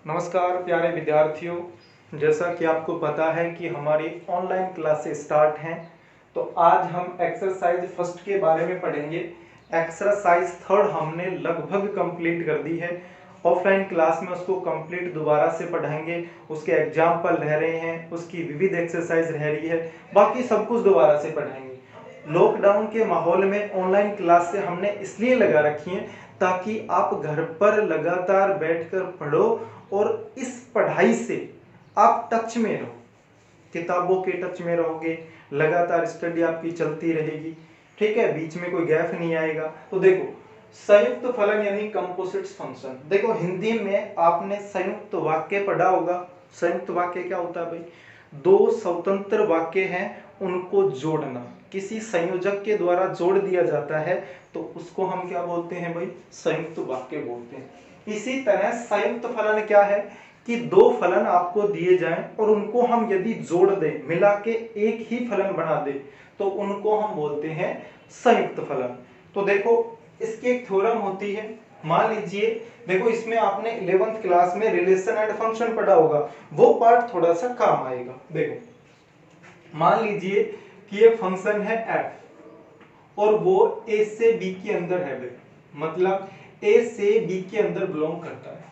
नमस्कार प्यारे विद्यार्थियों, जैसा कि आपको पता है कि हमारी ऑनलाइन क्लासेस स्टार्ट हैं। तो आज हम एक्सरसाइज फर्स्ट के बारे में पढ़ेंगे। एक्सरसाइज थर्ड हमने लगभग कंप्लीट कर दी है। ऑफलाइन क्लास में उसको कंप्लीट दोबारा से पढ़ाएंगे। उसके एग्जाम्पल रह रहे हैं, उसकी विविध एक्सरसाइज रह रही है, बाकी सब कुछ दोबारा से पढ़ाएंगे। लॉकडाउन के माहौल में ऑनलाइन क्लास से हमने इसलिए लगा रखी है ताकि आप घर पर लगातार बैठकर पढ़ो और इस पढ़ाई से आप टच में रहो, किताबों के टच में रहोगे, लगातार स्टडी आपकी चलती रहेगी। ठीक है, बीच में कोई गैप नहीं आएगा। तो देखो, संयुक्त फलन यानी कंपोजिट्स फंक्शन। देखो, हिंदी में आपने संयुक्त वाक्य पढ़ा होगा। संयुक्त वाक्य क्या होता है भाई? दो स्वतंत्र वाक्य हैं, उनको जोड़ना, किसी संयोजक के द्वारा जोड़ दिया जाता है तो उसको हम क्या बोलते हैं भाई? संयुक्त वाक्य बोलते हैं। इसी तरह संयुक्त फलन क्या है कि दो फलन आपको दिए जाएं और उनको हम यदि जोड़ दें, मिला के एक ही फलन बना दें, तो उनको हम बोलते हैं संयुक्त फलन। तो देखो, इसकी एक थ्योरम होती है। मान लीजिए, देखो इसमें आपने 11th क्लास में रिलेशन एंड फंक्शन पढ़ा होगा, वो पार्ट थोड़ा सा काम आएगा। देखो, मान लीजिए कि ये फंक्शन है f और वो a से b के अंदर है भाई, मतलब a से b के अंदर बिलोंग करता है।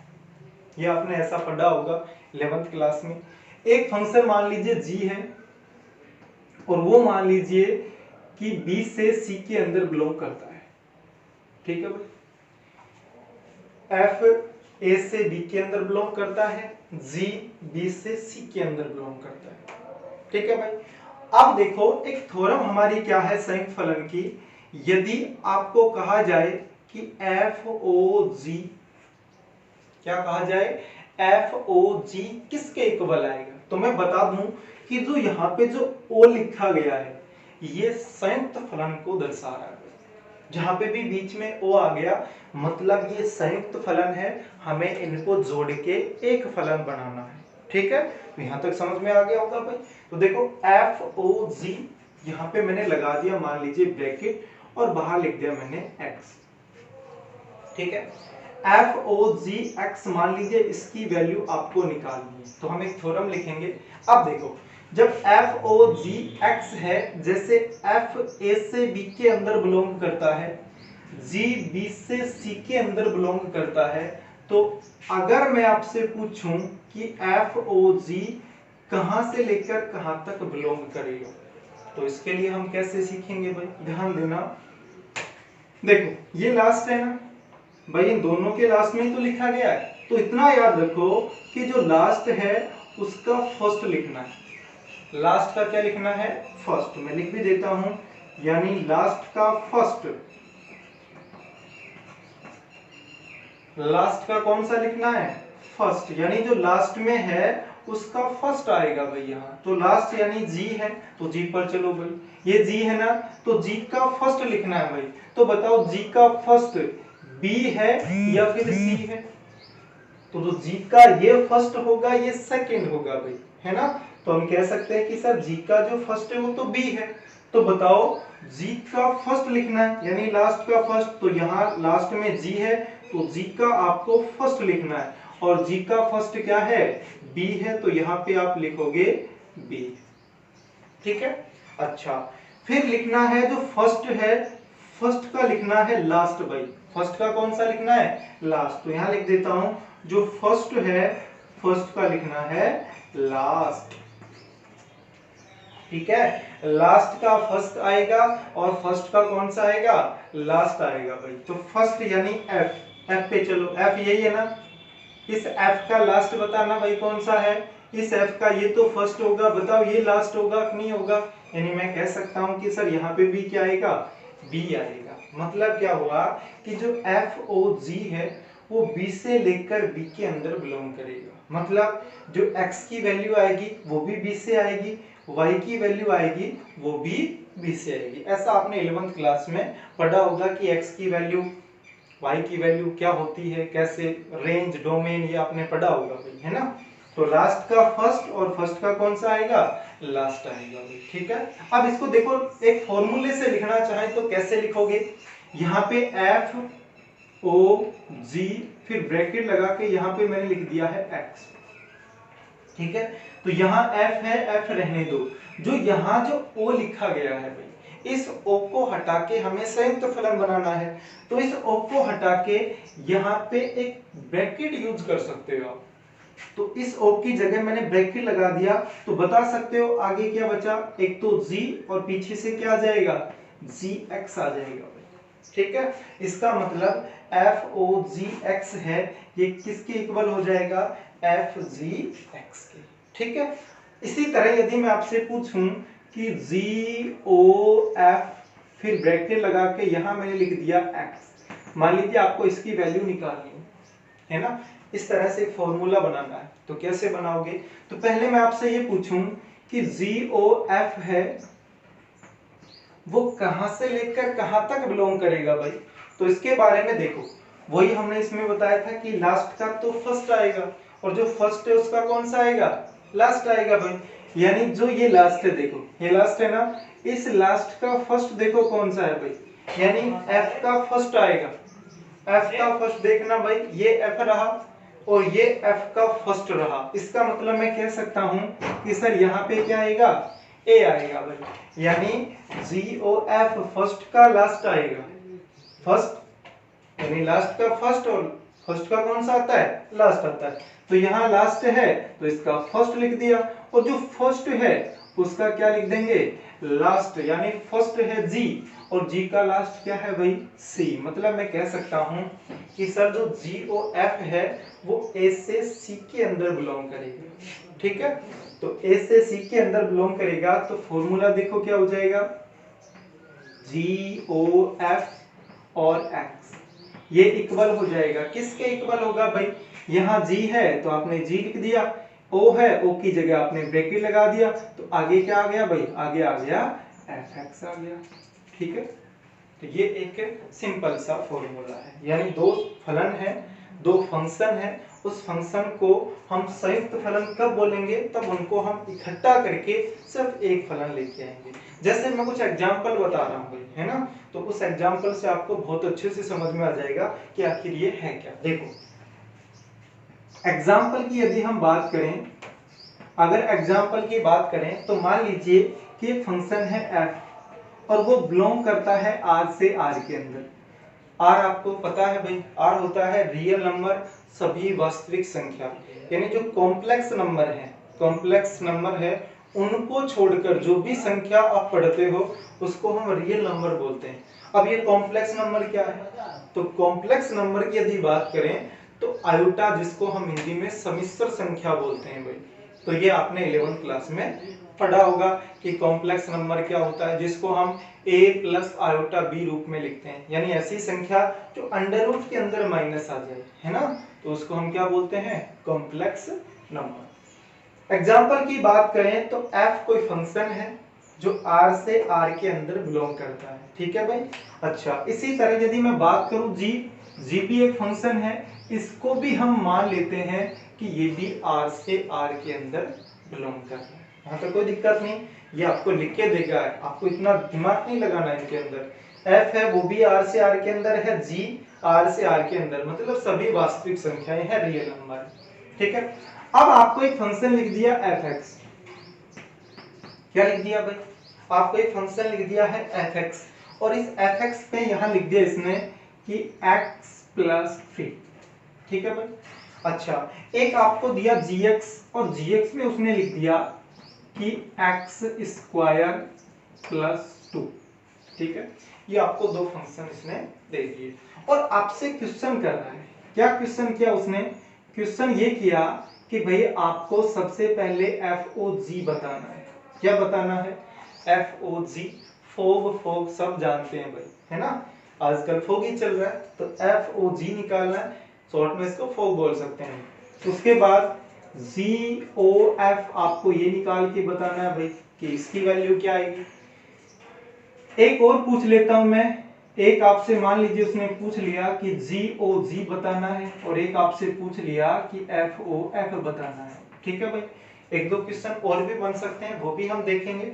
ये आपने ऐसा पढ़ा होगा 11th क्लास में। एक फंक्शन मान लीजिए g है और वो मान लीजिए कि b से c के अंदर बिलोंग करता है। ठीक है भाई, f a से b के अंदर बिलोंग करता है, g b से c के अंदर बिलोंग करता है। ठीक है भाई। अब देखो, एक थ्योरम हमारी क्या है संयुक्त फलन की। यदि आपको कहा जाए कि FOG, क्या कहा जाए? FOG किसके इक्वल आएगा? तो मैं बता दूं कि जो यहाँ पे जो O लिखा गया है, ये संयुक्त फलन को दर्शा रहा है। जहां पे भी बीच में O आ गया, मतलब ये संयुक्त फलन है, हमें इनको जोड़ के एक फलन बनाना है। ठीक है, तो यहां तक समझ में आ गया होगा भाई। तो देखो, FOG यहाँ पे मैंने लगा दिया, मान लीजिए ब्रैकेट, और बाहर लिख दिया मैंने x। ठीक है, FOGX मान लीजिए इसकी वैल्यू आपको निकालनी है, तो हम एक थ्योरम लिखेंगे। अब देखो, जब FOGX है, जैसे F A से B के अंदर बिलोंग करता है, G B से C के अंदर बिलोंग करता है, तो अगर मैं आपसे पूछूं कि FOG कहां से लेकर कहां तक बिलोंग करेगा, तो इसके लिए हम कैसे सीखेंगे भाई? ध्यान देना। देखो, ये लास्ट है ना भाई, इन दोनों के लास्ट में ही तो लिखा गया है, तो इतना याद रखो कि जो लास्ट है उसका फर्स्ट लिखना है। लास्ट का क्या लिखना है? फर्स्ट। मैं लिख भी देता हूं, यानी लास्ट का फर्स्ट। लास्ट का कौन सा लिखना है? फर्स्ट, यानी जो लास्ट में है उसका फर्स्ट आएगा भाई यहाँ। तो लास्ट यानी जी है, तो जी पर चलो भाई, ये जी है ना, तो जी का फर्स्ट लिखना है भाई। तो बताओ, जी का फर्स्ट बी है या फिर सी है? तो जो जी का ये फर्स्ट होगा, ये सेकंड होगा भाई, है ना। तो हम कह सकते हैं कि सर जी का जो फर्स्ट है वो तो बी है। तो बताओ, जी का फर्स्ट लिखना है यानी लास्ट का फर्स्ट, तो यहाँ लास्ट में जी है, तो जी का आपको फर्स्ट लिखना है, और जी का फर्स्ट क्या है? बी है, तो यहाँ पे आप लिखोगे बी। ठीक है, अच्छा, फिर लिखना है जो फर्स्ट है, फर्स्ट का लिखना है लास्ट भाई। फर्स्ट का कौन सा लिखना है? लास्ट। तो यहां लिख देता हूं, जो फर्स्ट है फर्स्ट का लिखना है लास्ट। ठीक है, लास्ट का फर्स्ट आएगा और फर्स्ट का कौन सा आएगा? लास्ट आएगा भाई। तो फर्स्ट यानी एफ। एफ पे चलो, एफ यही है ना, इस एफ का लास्ट बताना भाई कौन सा है? इस एफ का ये तो फर्स्ट होगा, बताओ ये लास्ट होगा कि नहीं होगा? यानी मैं कह सकता हूं कि सर यहाँ पे भी क्या आएगा? बी आएगा। मतलब क्या हुआ कि जो FOG है वो B से लेकर B के अंदर बिलोंग करेगा। मतलब जो x की वैल्यू आएगी वो भी B से आएगी, y की वैल्यू आएगी वो भी B से आएगी। ऐसा आपने 11th क्लास में पढ़ा होगा कि x की वैल्यू, y की वैल्यू क्या होती है, कैसे रेंज, डोमेन, ये आपने पढ़ा होगा भाई, है ना। तो लास्ट का फर्स्ट और फर्स्ट का कौन सा आएगा? लास्ट आएगा भाई। ठीक है, अब इसको देखो, एक फॉर्मूले से लिखना चाहे तो कैसे लिखोगे? यहाँ पे ओ जी, फिर ब्रैकेट लगा के यहाँ पे मैंने लिख दिया है x। ठीक है, तो यहाँ f है, f रहने दो। जो यहाँ जो o लिखा गया है भाई, इस o को हटा के हमें संयुक्त फलन बनाना है। तो इस o को हटा के यहाँ पे एक ब्रैकेट यूज कर सकते हो आप। तो इस o की जगह मैंने ब्रैकेट लगा दिया, तो बता सकते हो आगे क्या बचा। एक तो g और पीछे से क्या आ जाएगा, gx आ जाएगा भाई। ठीक है, इसका मतलब FOGX है, ये किसके इक्वल हो जाएगा, FGX के। ठीक है, इसी तरह यदि मैं आपसे पूछूं कि GOF, फिर ब्रैकेट लगा के यहां मैंने लिख दिया x, मान लीजिए आपको इसकी वैल्यू निकालनी है ना, इस तरह से एक फॉर्मूला बनाना है, तो कैसे बनाओगे। तो पहले मैं आपसे ये पूछूं कि GOF है वो कहां से लेकर कहां तक बिलोंग करेगा भाई। तो इसके बारे में देखो, वही हमने इसमें बताया था कि लास्ट का तो फर्स्ट आएगा, और जो फर्स्ट है उसका कौन सा आएगा, लास्ट आएगा भाई। यानी जो ये लास्ट है, देखो ये लास्ट है ना, इस लास्ट का फर्स्ट देखो कौन सा है भाई, यानी f का फर्स्ट आएगा। f का फर्स्ट देखना भाई, ये f रहा और ये f का फर्स्ट रहा। इसका मतलब मैं कह सकता हूं कि सर यहाँ पे क्या आएगा, a आएगा भाई। यानी GOF फर्स्ट का लास्ट आएगा, फर्स्ट यानी लास्ट का फर्स्ट, और फर्स्ट का कौन सा आता है, लास्ट आता है। तो यहाँ लास्ट है तो इसका फर्स्ट लिख दिया, और जो फर्स्ट है उसका क्या लिख देंगे, लास्ट। यानी फर्स्ट है G और G का लास्ट क्या है भाई, C। मतलब मैं कह सकता हूं कि सर जो GOF है वो A से C के अंदर बिलोंग करेगा। ठीक है, तो A से C के अंदर बिलोंग करेगा, तो फॉर्मूला देखो क्या हो जाएगा, GOF और x ये इक्वल हो जाएगा, किसके इक्वल होगा भाई, यहाँ G है तो आपने G लिख दिया, O है O की जगह आपने ब्रैकेट लगा दिया, तो आगे क्या आ गया भाई, आगे आ गया fx आ गया। ठीक है, तो ये एक सिंपल सा फॉर्मूला है। यानी दो फलन है, दो फंक्शन है, उस फंक्शन को हम संयुक्त फलन कब बोलेंगे, तब उनको हम इकट्ठा करके सिर्फ एक फलन लेके आएंगे। जैसे मैं कुछ एग्जांपल बता रहा हूँ भाई, है ना, तो उस एग्जांपल से आपको बहुत अच्छे से समझ में आ जाएगा कि आखिर ये है क्या। देखो एग्जांपल की यदि हम बात करें, अगर एग्जांपल की बात करें तो मान लीजिए कि एक फंक्शन है f और वो बिलोंग करता है r से r के अंदर। r आपको पता है भाई, r होता है रियल नंबर, सभी वास्तविक संख्या, यानी जो कॉम्प्लेक्स नंबर है, कॉम्प्लेक्स नंबर है उनको छोड़कर जो भी संख्या आप पढ़ते हो उसको हम रियल नंबर बोलते हैं। अब ये कॉम्प्लेक्स नंबर क्या है, तो कॉम्प्लेक्स नंबर की यदि बात करें तो आयोटा, जिसको हम हिंदी में सम्मिश्र संख्या बोलते हैं भाई, तो ये आपने 11th क्लास में पढ़ा होगा कि कॉम्प्लेक्स नंबर क्या होता है, जिसको हम a प्लस आयोटा b रूप में लिखते हैं, यानी ऐसी संख्या जो अंडर रूट के अंदर माइनस आ जाए, है ना, तो उसको हम क्या बोलते हैं, कॉम्प्लेक्स नंबर। एग्जाम्पल की बात करें तो f कोई फंक्शन है जो r से r के अंदर बिलोंग करता है। ठीक है भाई, अच्छा इसी तरह यदि मैं बात करूं g भी एक फंक्शन है, इसको भी हम मान लेते हैं कि ये भी r से r के अंदर बिलोंग कर रहा है। यहाँ तो कोई दिक्कत नहीं, ये आपको लिख के देगा, आपको इतना दिमाग नहीं लगाना इनके अंदर। f है वो भी r से r के अंदर है, g r से r के अंदर, मतलब सभी वास्तविक संख्याएं हैं, रियल नंबर। ठीक है, अब आपको एक फंक्शन लिख दिया fx, क्या लिख दिया भाई, आपको एक फंक्शन लिख दिया है fx, और इस fx पे यहाँ लिख दिया इसने कि x प्लस 3। ठीक है भाई, अच्छा एक आपको दिया gx, और gx में उसने लिख दिया कि x स्क्वायर प्लस 2। ठीक है, ये आपको दो फंक्शन इसने दे दिए और आपसे क्वेश्चन कर रहा है। क्या क्वेश्चन किया उसने, क्वेश्चन ये किया कि भाई आपको सबसे पहले FOG बताना है। क्या बताना है, FOG, फोग, फोग सब जानते हैं भाई, है ना, आजकल फोग ही चल रहा है, तो FOG निकालना है, शॉर्ट में इसको फोग बोल सकते हैं। उसके बाद GOF आपको ये निकाल के बताना है भाई कि इसकी वैल्यू क्या आएगी। एक और पूछ लेता हूं मैं, एक आपसे मान लीजिए उसने पूछ लिया कि GOG बताना है, और एक आपसे पूछ लिया कि FOF बताना है। ठीक है भाई, एक दो क्वेश्चन और भी बन सकते हैं, वो भी हम देखेंगे।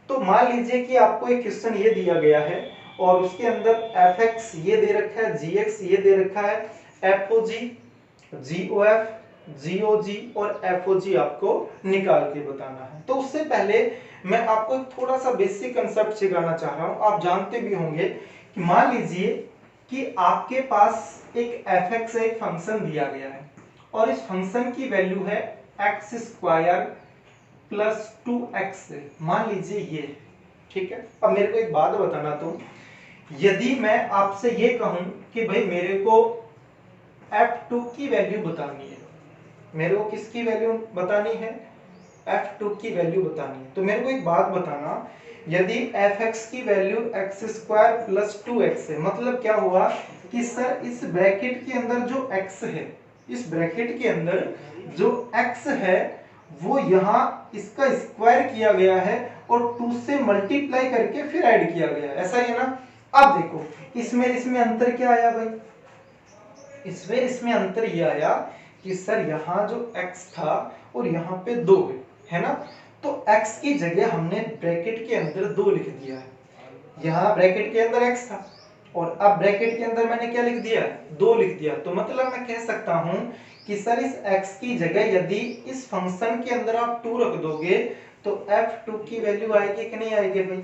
तो मान लीजिए कि आपको एक क्वेश्चन ये दिया गया है और उसके अंदर fx ये दे रखा है, gx ये दे रखा है, fog, gof, gog और fog आपको निकाल के बताना है। तो उससे पहले मैं आपको थोड़ा सा बेसिक कंसेप्ट सिखाना चाह रहा हूं। आप जानते भी होंगे कि मान लीजिए कि आपके पास एक fx एक फंक्शन दिया गया है और इस फंक्शन की वैल्यू है x स्क्वायर प्लस 2x, मान लीजिए ये, ठीक है। अब मेरे को एक बात बताना, तुम यदि मैं आपसे ये कहूं कि भाई मेरे को f2 की वैल्यू बतानी है, मेरे को किसकी वैल्यू बतानी है, f2 की वैल्यू बतानी है, तो मेरे को एक बात बताना, यदि fx की value x square plus 2x है, मतलब क्या हुआ कि सर इस ब्रैकेट के अंदर जो x है, इस ब्रैकेट के अंदर जो x है वो यहाँ इसका स्क्वायर किया गया है और 2 से मल्टीप्लाई करके फिर ऐड किया गया है, ऐसा ही है ना। अब देखो इसमें अंतर क्या आया भाई, इसमें अंतर ये आया कि सर यहाँ जो x था और यहाँ पे 2 है ना, तो x की जगह हमने ब्रैकेट के अंदर 2 लिख दिया है, यहाँ ब्रैकेट के अंदर x था और अब ब्रैकेट के अंदर मैंने क्या लिख दिया, 2 लिख दिया। तो मतलब मैं कह सकता हूं कि सर इस x की जगह यदि इस फंक्शन के अंदर आप 2 रख दोगे तो f2 की वैल्यू आएगी कि नहीं आएगी भाई,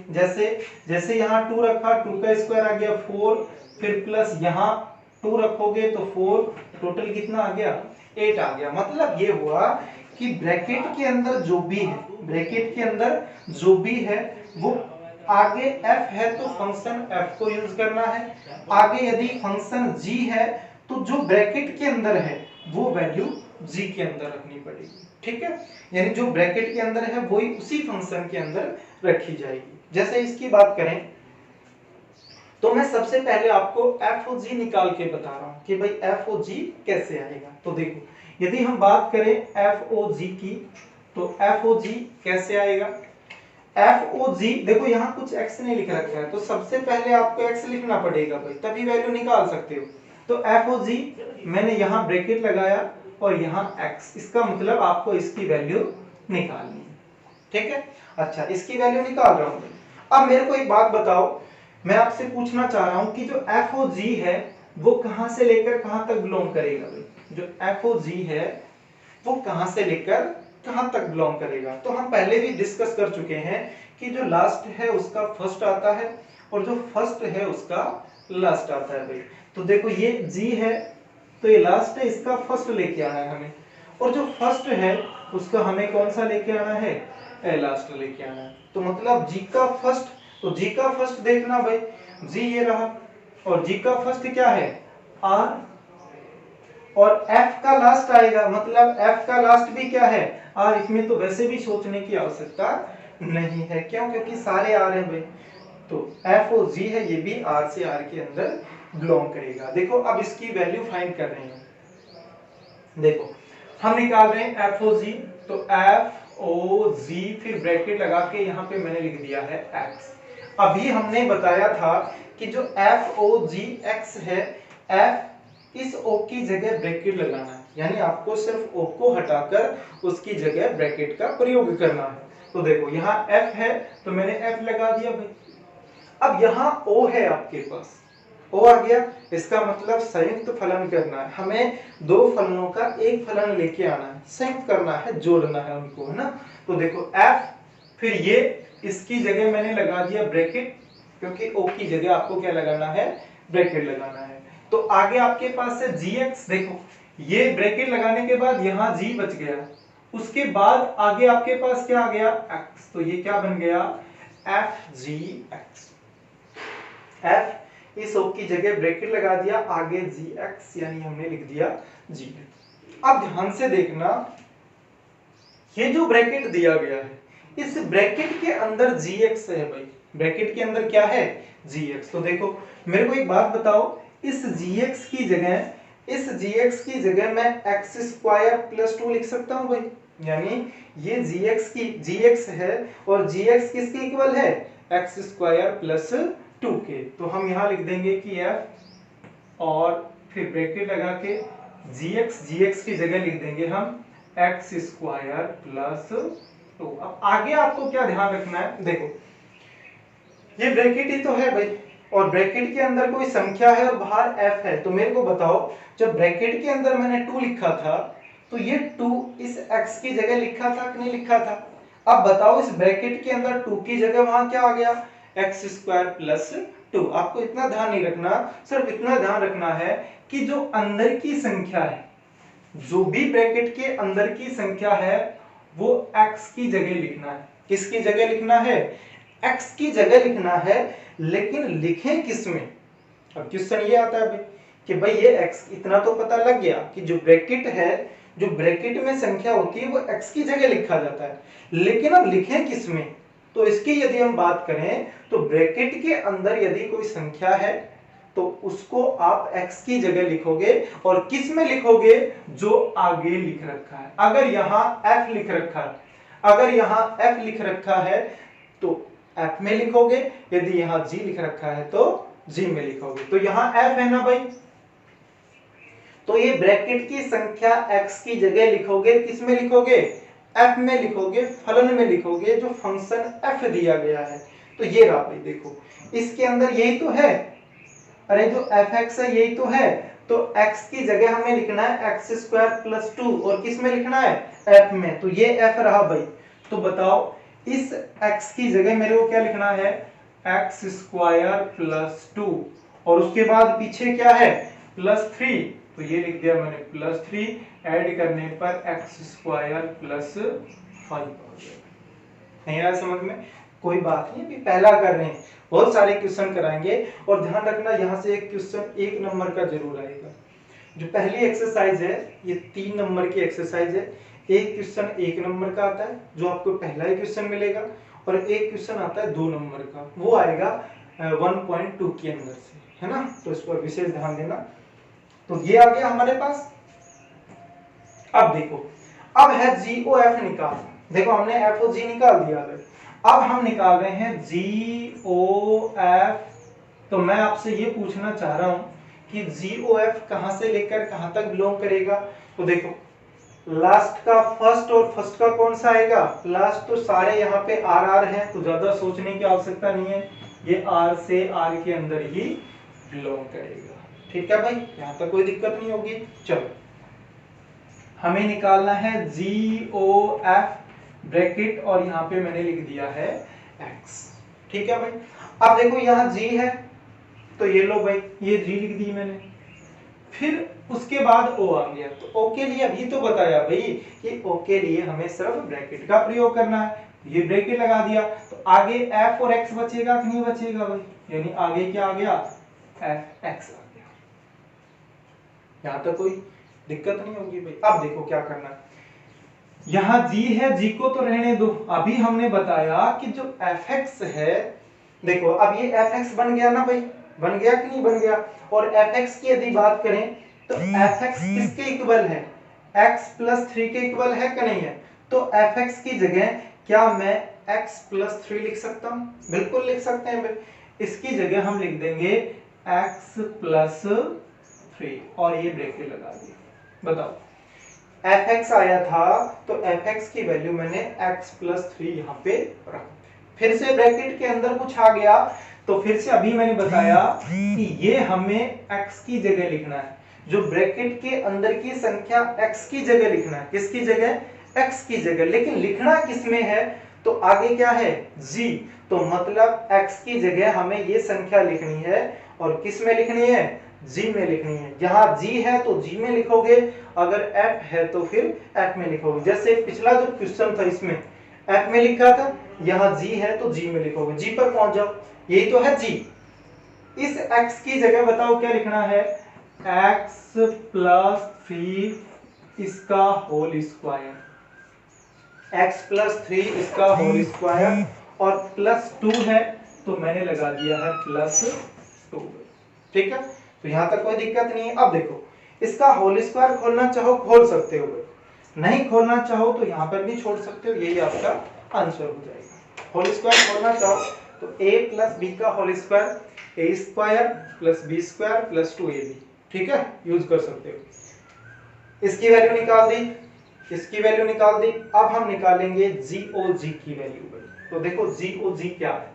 जैसे यहाँ 2 रखा, 2 का स्क्वायर आ गया 4, फिर प्लस यहाँ 2 रखोगे तो 4, टोटल कितना आ गया, 8 आ गया। मतलब ये हुआ कि ब्रैकेट के अंदर जो भी है, ब्रैकेट के अंदर जो भी है वो आगे f है तो फंक्शन f को यूज करना है, आगे यदि फंक्शन g है तो जो ब्रैकेट के अंदर है वो वैल्यू g के अंदर रखनी पड़ेगी, ठीक है। यानी जो ब्रैकेट के अंदर है वही उसी फंक्शन के अंदर रखी जाएगी। जैसे इसकी बात करें तो मैं सबसे पहले आपको fog निकाल के बता रहा हूं कि भाई fog कैसे आएगा। तो देखो यदि हम बात करें fog की तो fog कैसे आएगा, fog देखो यहाँ कुछ x नहीं लिख रखा है तो सबसे पहले आपको x लिखना पड़ेगा भाई, तभी वैल्यू निकाल सकते हो। तो fog मैंने यहाँ ब्रैकेट लगाया और यहाँ x, इसका मतलब आपको इसकी वैल्यू निकालनी है, ठीक है। अच्छा इसकी वैल्यू निकाल रहा हूँ। अब मेरे को एक बात बताओ, मैं आपसे पूछना चाह रहा हूँ कि जो fog है वो कहां से लेकर कहां तक बिलोंग करेगा भाई, जो fog है वो कहां से लेकर कहां तक बिलोंग करेगा। तो हम पहले भी डिस्कस कर चुके हैं कि जो लास्ट है उसका फर्स्ट आता है और जो फर्स्ट है उसका लास्ट आता है भाई। तो देखो ये g है तो ये लास्ट है, इसका फर्स्ट लेके आना है हमें, और जो फर्स्ट है उसका हमें कौन सा लेके आना है, लास्ट लेके आना है। तो मतलब g का फर्स्ट, तो g का फर्स्ट देखना भाई, g ये रहा और g का फर्स्ट क्या है r, और f का लास्ट आएगा, मतलब f का लास्ट भी क्या है r। इसमें तो वैसे भी सोचने की आवश्यकता नहीं है, क्यों, क्योंकि सारे r हैं भाई। तो fog है ये भी r से r के अंदर बिलोंग करेगा। देखो अब इसकी वैल्यू फाइंड कर रहे हैं, देखो हम निकाल रहे हैं fog, तो fog फिर ब्रैकेट लगा के यहाँ पे मैंने लिख दिया है x। अभी हमने बताया था कि जो fog x है, f इस o की जगह ब्रैकेट लगाना है, यानी आपको सिर्फ o को हटाकर उसकी जगह ब्रैकेट का प्रयोग करना है। तो देखो यहाँ f है तो मैंने f लगा दिया भाई। अब यहाँ o है आपके पास, o आ गया, इसका मतलब संयुक्त फलन करना है, हमें दो फलनों का एक फलन लेके आना है, संयुक्त करना है, जोड़ना है उनको, है ना। तो देखो f, फिर ये इसकी जगह मैंने लगा दिया ब्रैकेट, क्योंकि o की जगह आपको क्या लगाना है, ब्रैकेट लगाना है। तो आगे आपके पास है gx, देखो ये ब्रैकेट लगाने के बाद यहाँ g बच गया, उसके बाद आगे आपके पास क्या आ गया x, तो ये क्या बन गया fgx। f इस o की जगह ब्रैकेट लगा दिया, आगे gx यानी हमने लिख दिया g। अब ध्यान से देखना, ये जो ब्रैकेट दिया गया है इस ब्रैकेट के अंदर gx है भाई, ब्रैकेट के अंदर क्या है gx। तो देखो मेरे को एक बात बताओ, इस gx की जगह मैं x स्क्वायर प्लस 2 लिख सकता हूं भाई, यानी ये gx है और gx किसके इक्वल है, x स्क्वायर प्लस 2 के। तो हम यहाँ लिख देंगे कि f और फिर ब्रैकेट लगा के gx की जगह लिख देंगे हम x स्क्वायर प्लस 2। अब आगे आपको क्या ध्यान रखना है, देखो ये ब्रैकेट ही तो है भाई, और ब्रैकेट के अंदर कोई संख्या है और बाहर f है, तो मेरे को बताओ जब ब्रैकेट के अंदर मैंने 2 लिखा था तो ये 2 इस x की जगह लिखा था कि नहीं लिखा था? अब बताओ इस ब्रैकेट के अंदर 2 की जगह वहां क्या आ गया? x² + 2। आपको इतना ध्यान नहीं रखना, सिर्फ इतना ध्यान रखना है कि जो अंदर की संख्या है, जो भी ब्रैकेट के अंदर की संख्या है वो x की जगह लिखना है। किसकी जगह लिखना है? x की जगह लिखना है, लेकिन लिखें किसमें? अब क्वेश्चन ये आता है भाई कि भाई ये x इतना तो पता लग गया कि जो ब्रैकेट है, जो ब्रैकेट में संख्या होती है वो x की जगह लिखा जाता है, लेकिन अब लिखें किसमें? तो इसकी यदि हम बात करें तो ब्रैकेट के अंदर यदि कोई संख्या है तो उसको आप x की जगह लिखोगे, और किस में लिखोगे? जो आगे लिख रखा है। अगर यहाँ f लिख रखा है, अगर यहाँ f लिख रखा है तो f में लिखोगे, यदि यहाँ g लिख रखा है तो g में लिखोगे। तो यहाँ f है ना भाई, तो ये ब्रैकेट की संख्या x की जगह लिखोगे, किस में लिखोगे? f में लिखोगे, फलन में लिखोगे, जो फंक्शन f दिया गया है। तो ये रहा भाई, देखो इसके अंदर यही तो है, अरे जो fx है यही तो है, तो x की जगह हमें लिखना है x² + 2, और किस में लिखना है? f में। तो ये f रहा भाई। तो बताओ इस x की जगह मेरे को क्या लिखना है? x² + 2, और उसके बाद पीछे क्या है? +3, तो ये लिख दिया मैंने +3, ऐड करने पर x² + 5। नहीं आया समझ में? कोई बात नहीं, अभी पहला कर रहे हैं, बहुत सारे क्वेश्चन कराएंगे, और ध्यान रखना यहाँ से एक क्वेश्चन 1 नंबर का जरूर आएगा। जो पहली एक्सरसाइज है ये 3 नंबर की एक्सरसाइज है। एक क्वेश्चन 1 नंबर का आता है जो आपको पहला ही क्वेश्चन मिलेगा, और एक क्वेश्चन आता है 2 नंबर का, वो आएगा 1.2 के अंदर से, है ना? तो इस पर विशेष ध्यान देना। तो ये आ गया हमारे पास। अब देखो, अब है GOF निकाल। देखो हमने F और G निकाल दिया है, अब हम निकाल रहे हैं GOF। तो मैं आपसे ये पूछना चाह रहा हूं कि GOF कहां से लेकर कहां तक बिलोंग करेगा? तो देखो लास्ट का फर्स्ट और फर्स्ट का कौन सा आएगा? लास्ट। तो सारे यहाँ पे RR हैं, तो ज्यादा सोचने की आवश्यकता नहीं है, ये R से R के अंदर ही बिलोंग करेगा। ठीक है भाई, यहाँ तक कोई दिक्कत नहीं होगी। चलो हमें निकालना है GOF ब्रैकेट, और यहाँ पे मैंने लिख दिया है x। ठीक है भाई, अब देखो यहाँ g है, तो ये लो भाई ये g लिख दी मैंने, फिर उसके बाद o आ गया। तो o के लिए अभी तो बताया भाई कि o के लिए हमें सिर्फ ब्रैकेट का प्रयोग करना है, ये ब्रैकेट लगा दिया, तो आगे f और x बचेगा कि नहीं बचेगा भाई? यानी आगे क्या आ गया? fx आ गया। यहाँ तक कोई दिक्कत नहीं होगी भाई। अब देखो क्या करना है, यहाँ g है, g को तो रहने दो। अभी हमने बताया कि जो fx है, देखो अब ये fx बन गया ना भाई, बन गया कि नहीं बन गया? और fx की यदि बात करें तो fx किसके इक्वल है? x + 3 के इक्वल है कि नहीं है? तो fx की जगह क्या मैं x + 3 लिख सकता हूँ? बिल्कुल लिख सकते हैं भाई। इसकी जगह हम लिख देंगे x + 3, और ये ब्रैकेट लगा दी। बताओ fx आया था, तो fx की वैल्यू मैंने x + 3 यहाँ पे रख, फिर से ब्रैकेट के अंदर कुछ आ गया, तो फिर से अभी मैंने बताया कि ये हमें x की जगह लिखना है, जो ब्रैकेट के अंदर की संख्या x की जगह लिखना है। किसकी जगह? x की जगह। लेकिन लिखना किसमें है? तो आगे क्या है? g। तो मतलब x की जगह हमें ये संख्या लिखनी है, और किस में लिखनी है? g में लिखनी है। यहाँ g है तो g में लिखोगे, अगर f है तो फिर f में लिखोगे। जैसे पिछला जो क्वेश्चन था इसमें f में लिखा था, यहाँ g है तो g में लिखोगे। g पर पहुंच जाओ, यही तो है g। इस x की जगह बताओ क्या लिखना है? x + 3 इसका होल स्क्वायर, x + 3 इसका होल स्क्वायर, और +2 है तो मैंने लगा दिया है +2। ठीक है, तो यहां तक कोई दिक्कत नहीं है। अब देखो इसका होल स्क्वायर खोलना चाहो खोल सकते हो, नहीं खोलना चाहो तो यहां पर भी छोड़ सकते हो, यही आपका आंसर हो जाएगा। होल स्क्वायर खोलना चाहो तो a + b का whole square, a² + b² + 2ab, ठीक है, यूज कर सकते हो। इसकी वैल्यू निकाल दी, इसकी वैल्यू निकाल दी। अब हम निकालेंगे GOG की वैल्यू। तो देखो GOG क्या है?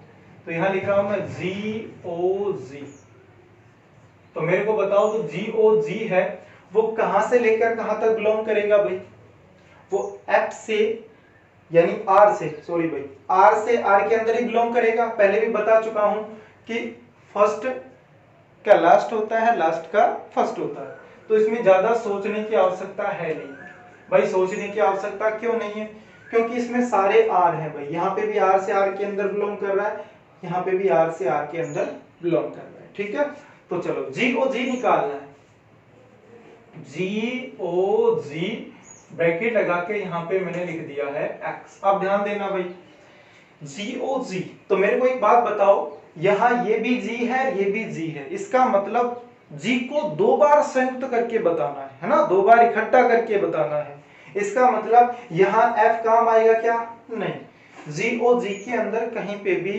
तो यहाँ लिखा हूं मैं GOG। तो मेरे को बताओ जो GOG है वो कहां से लेकर कहां तक बिलोंग करेगा भाई? वो F से यानी R से, सॉरी भाई, R से R के अंदर ही बिलोंग करेगा। पहले भी बता चुका हूं कि फर्स्ट का लास्ट होता है, लास्ट का फर्स्ट होता है। तो इसमें ज्यादा सोचने की आवश्यकता है नहीं भाई। सोचने की आवश्यकता क्यों नहीं है? क्योंकि इसमें सारे R हैं भाई। यहाँ पे भी R से R के अंदर बिलोंग कर रहा है, यहाँ पे भी R से R के अंदर बिलोंग कर रहा है। ठीक है, तो चलो GOG निकालना है। GOG ब्रैकेट लगा के यहाँ पे मैंने लिख दिया है X। अब ध्यान देना भाई, GOG, तो मेरे को एक बात बताओ, यहाँ ये भी G है, ये भी G है, इसका मतलब G को दो बार संयुक्त करके बताना है ना, दो बार इकट्ठा करके बताना है। इसका मतलब यहाँ F काम आएगा क्या? नहीं, GOG के अंदर कहीं पे भी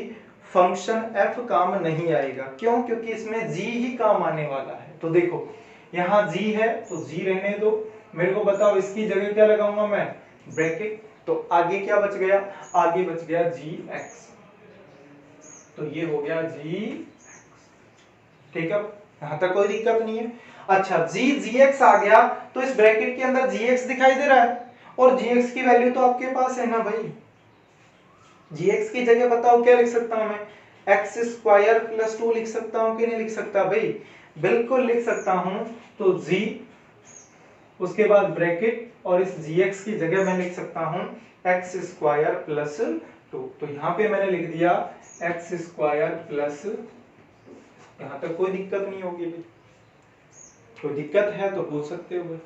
फंक्शन F काम नहीं आएगा। क्यों? क्योंकि इसमें G ही काम आने वाला है। तो देखो यहाँ G है तो G रहने दो। मेरे को बताओ इसकी जगह क्या लगाऊंगा मैं? ब्रैकेट। तो आगे क्या बच गया? आगे बच गया GX। तो ये हो गया GX। ठीक है, यहां तक कोई दिक्कत नहीं है। अच्छा, GX आ गया तो इस ब्रैकेट के अंदर GX दिखाई दे रहा है, और GX की वैल्यू तो आपके पास है ना भाई। GX की जगह बताओ क्या लिख सकता हूं मैं? x² + 2 लिख सकता हूं कि नहीं लिख सकता भाई? बिल्कुल लिख सकता हूं। तो G, उसके बाद ब्रैकेट, और इस GX की जगह मैं लिख सकता हूं x² + 2। तो यहां पे मैंने लिख दिया x²+, यहां तक कोई दिक्कत नहीं होगी भाई। कोई दिक्कत है तो पूछ सकते हो भाई।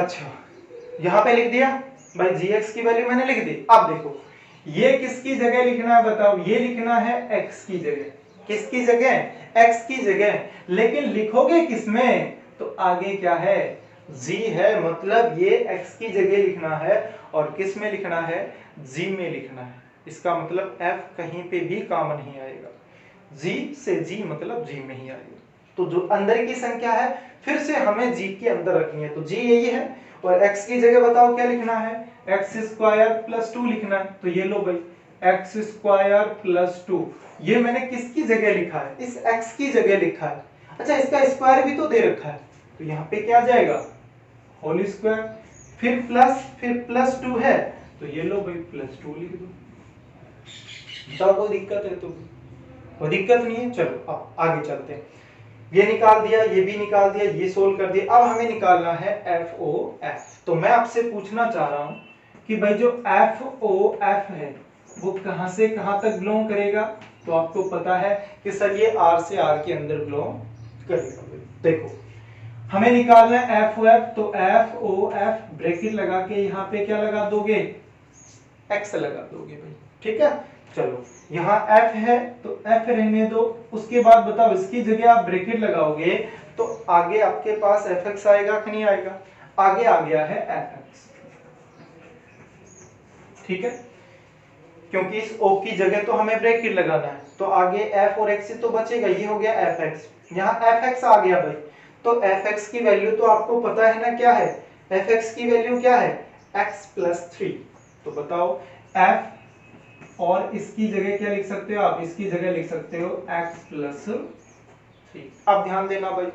अच्छा, यहां पे लिख दिया भाई, GX की वैल्यू मैंने लिख दी। अब देखो ये किसकी जगह लिखना है बताओ? ये लिखना है x की जगह। किसकी जगह? x की जगह। लेकिन लिखोगे किसमें? तो आगे क्या है? G है, मतलब ये x की जगह लिखना है, और किस में लिखना है? G में लिखना है। इसका मतलब F कहीं पे भी काम नहीं आएगा। G से G मतलब G में ही आएगा। तो जो अंदर की संख्या है फिर से हमें G के अंदर रखनी है। तो G यही है, और x की जगह बताओ क्या लिखना है? x² + 2 लिखना है। तो ये लो भाई, x² + 2। ये मैंने किसकी जगह लिखा है? इस x की जगह लिखा है। अच्छा, इसका स्क्वायर भी तो दे रखा है, तो यहाँ पे क्या जाएगा? होल स्क्वायर, फिर प्लस, फिर +2 है, तो ये लो भाई +2 लिख दो। बताओ कोई दिक्कत है? तो कोई दिक्कत नहीं है। चलो अब आगे चलते हैं। ये निकाल दिया, ये भी निकाल दिया, ये सोल्व कर दिया। अब हमें निकालना है FOF। तो मैं आपसे पूछना चाह रहा हूं कि भाई जो FOF है वो कहां से कहां तक बिलोंग करेगा? तो आपको पता है कि सर ये R से R के अंदर बिलोंग करेगा। देखो हमें निकालना है FOF, तो FOF ब्रैकेट लगा के यहाँ पे क्या लगा दोगे? X लगा दोगे भाई। ठीक है, चलो यहाँ F है तो F रहने दो। उसके बाद बताओ इसकी जगह आप ब्रैकेट लगाओगे तो आगे आपके पास Fx आएगा कि नहीं आएगा? आगे आ गया है Fx। ठीक है, क्योंकि इस O की जगह तो हमें ब्रैकेट लगाना है, तो आगे F और X तो बचेगा। ये हो गया Fx। यहाँ Fx आ गया भाई, तो Fx की वैल्यू तो आपको पता है ना क्या है? Fx की वैल्यू क्या है? x + 3। तो बताओ F, और इसकी जगह क्या लिख सकते हो आप? इसकी जगह लिख सकते हो x + 3। अब ध्यान देना भाई,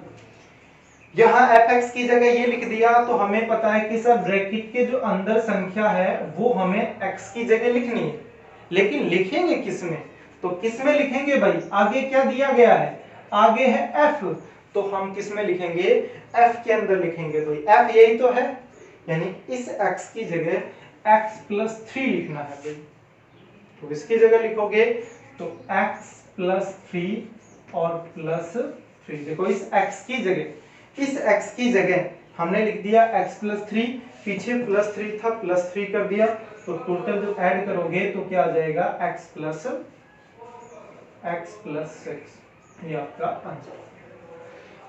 यहाँ fx की जगह ये लिख दिया तो हमें पता है कि सर ब्रैकेट के जो अंदर संख्या है वो हमें x की जगह लिखनी है, लेकिन लिखेंगे किसमें? तो किसमें लिखेंगे भाई? आगे क्या दिया गया है? आगे है f, तो हम किसमें लिखेंगे? f के अंदर लिखेंगे भाई। f यही तो है, यानी इस x की जगह x + 3 लिखना है भाई। तो इसकी जगह लिखोगे तो x + 3 और +3। देखो इस x की जगह हमने लिख दिया x + 3, पीछे +3 था, +3 कर दिया, तो टोटल जो ऐड करोगे तो क्या आ जाएगा? x + 6। ये आपका आंसर।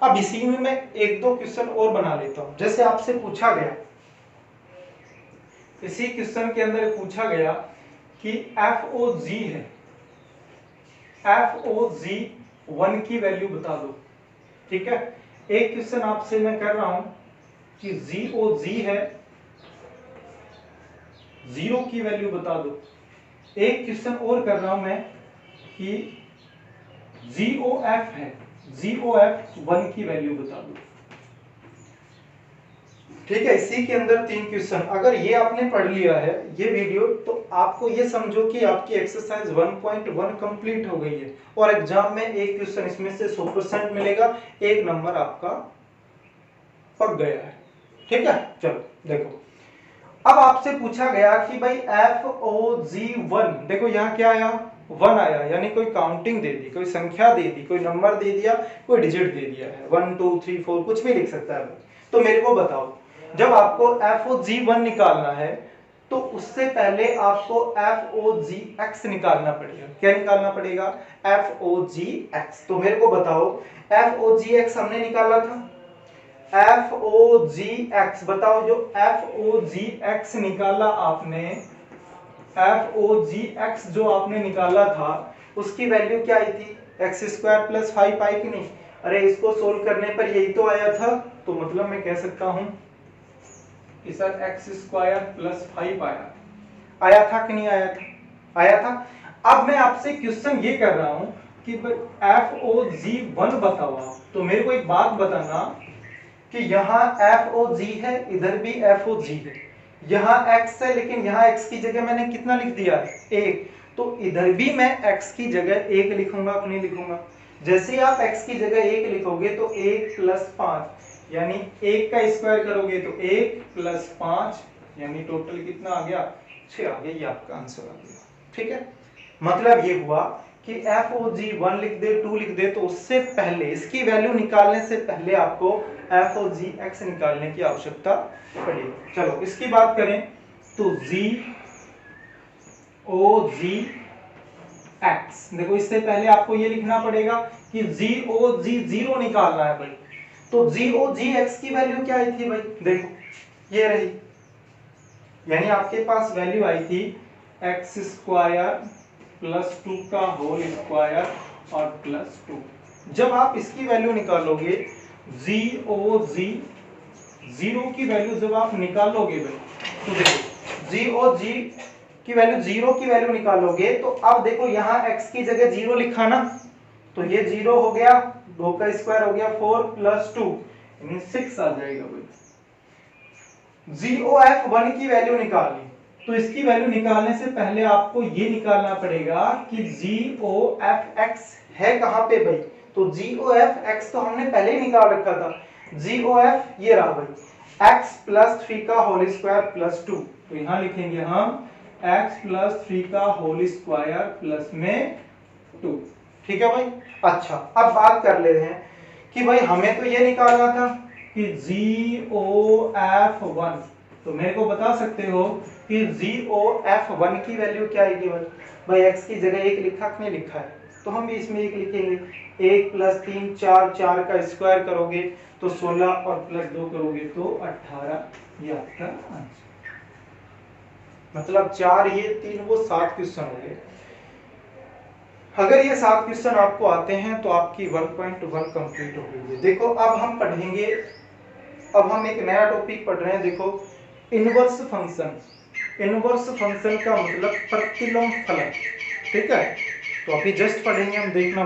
अब इसी में मैं एक दो क्वेश्चन और बना लेता हूं। जैसे आपसे पूछा गया, इसी क्वेश्चन के अंदर पूछा गया कि FOG है, FOG 1 की वैल्यू बता दो। ठीक है, एक क्वेश्चन आपसे मैं कर रहा हूं कि GOG है, 0 की वैल्यू बता दो। एक क्वेश्चन और कर रहा हूं मैं कि GOF है, GOF 1 की वैल्यू बता दो। ठीक है, इसी के अंदर 3 क्वेश्चन। अगर ये आपने पढ़ लिया है ये वीडियो, तो आपको ये समझो कि आपकी एक्सरसाइज 1.1 कंप्लीट हो गई है और एग्जाम में एक क्वेश्चन इसमें से 100% मिलेगा, एक नंबर आपका पक गया है। ठीक है, चलो देखो, अब आपसे पूछा गया कि भाई FOG1, देखो यहाँ क्या आया, 1 आया, यानी कोई काउंटिंग दे दी, कोई संख्या दे दी, कोई नंबर दे दिया, कोई डिजिट दे दिया है, 1 2 3 4 कुछ भी लिख सकता है। तो मेरे को बताओ, जब आपको FOG1 निकालना है तो उससे पहले आपको FOGX निकालना पड़ेगा। क्या निकालना पड़ेगा? FOGX। तो मेरे को बताओ, FOGX हमने निकाला था, FOGX बताओ, जो FOGX निकाला आपने, FOGX जो आपने निकाला था उसकी वैल्यू क्या आई थी? x² + 5 आई कि नहीं? अरे इसको सोल्व करने पर यही तो आया था, तो मतलब मैं कह सकता हूं कि सर x² + 5 आया था कि नहीं आया था? आया था। अब मैं आपसे क्वेश्चन ये कर रहा हूं कि FOG1 बताओ आप। तो मेरे को एक बात बताना कि यहाँ FOG है, इधर भी FOG है, यहाँ x है, लेकिन यहाँ x की जगह मैंने कितना लिख दिया है? 1। तो इधर भी मैं x की जगह 1 लिखूंगा कि नहीं लिखूंगा? जैसे ही आप x की जगह 1 लिखोगे तो 1 + 5, यानी 1 का स्क्वायर करोगे तो 1 + 5, यानी टोटल कितना आ गया? 6 आ गया। ये आपका आंसर आ गया। ठीक है, मतलब ये हुआ कि FOG1 लिख दे, 2 लिख दे, तो उससे पहले, इसकी वैल्यू निकालने से पहले आपको FOGX निकालने की आवश्यकता पड़ेगी। चलो इसकी बात करें तो GOGX, देखो इससे पहले आपको ये लिखना पड़ेगा कि GOG0 निकालना है भाई। तो GOGX की वैल्यू क्या आई थी भाई? देखो ये रही, यानी आपके पास वैल्यू आई थी x² + 2 का होल स्क्वायर और +2। जब आप इसकी वैल्यू निकालोगे, GOG0 की वैल्यू जब आप निकालोगे भाई, तो देखो GOG की वैल्यू, 0 की वैल्यू निकालोगे, तो अब देखो यहाँ x की जगह 0 लिखा ना, तो ये 0 हो गया, 2 का स्क्वायर हो गया 4 + 2 यानी 6 आ जाएगा भाई। GOF1 की वैल्यू निकालनी, तो इसकी वैल्यू निकालने से पहले आपको ये निकालना पड़ेगा कि GOFX है कहां पे भाई? तो GOFX तो हमने पहले ही निकाल रखा था। GOF ये रहा भाई, x + 3 का होल स्क्वायर +2। तो यहां लिखेंगे हम x + 3 का होल स्क्वायर प्लस में 2। ठीक है भाई। अच्छा, अब बात कर ले रहे हैं कि भाई हमें तो ये निकालना था कि GOF1, तो मेरे को बता सकते हो कि GOF1 की वैल्यू क्या आएगी भाई? भाई x की जगह 1 लिखा कि नहीं लिखा है, तो हम भी इसमें 1 लिखेंगे। 1 + 3 4, 4 का स्क्वायर करोगे तो 16 और +2 करोगे तो 18, ये आपका आंसर। मतलब 4 ये 3 वो 7 क्वेश्चन हो गए। अगर ये 7 क्वेश्चन आपको आते हैं तो आपकी 1.1 कंप्लीट हो गई है। देखो अब हम पढ़ेंगे, अब हम एक नया टॉपिक पढ़ रहे हैं। देखो इनवर्स फंक्शन। इनवर्स फंक्शन का मतलब प्रतिलोम फलन। ठीक है, तो अभी जस्ट पढ़ेंगे हम, देखना।